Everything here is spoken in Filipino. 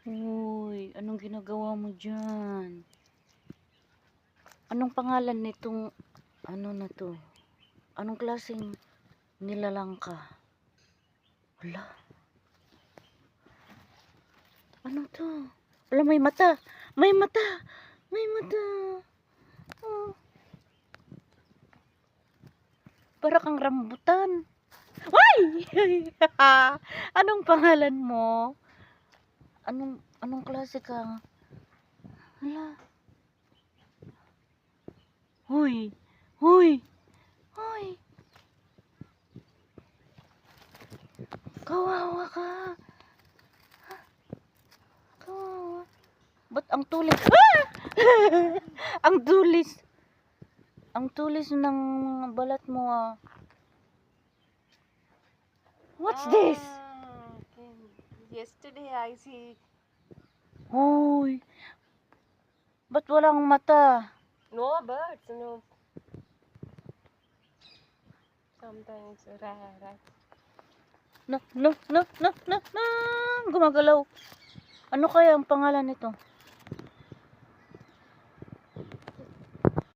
Uy, anong ginagawa mo dyan? Anong pangalan nitong ano na to? Anong klaseng nilalang ka? Wala. Ano to? Wala, may mata. May mata. May mata. Oh. Para kang rambutan. Ay! Anong pangalan mo? Anong klase ka? Hala. Huy. Huy. Huy. Kawawa ka. Kawawa. Ba't ang tulis? Ah! Ang tulis. Ang tulis ng balat mo ah. What's this? Okay. Yesterday I see. Huy. Ba't walang mata? No birds, no. Sometimes rare. No. Gumagalaw. Ano kaya ang pangalan nito?